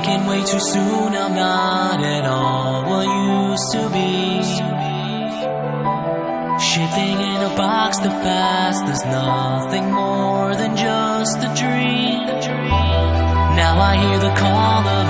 taken way too soon. I'm not at all what used to be. Shifting in a box, the past is nothing more than just a dream. Now I hear the call of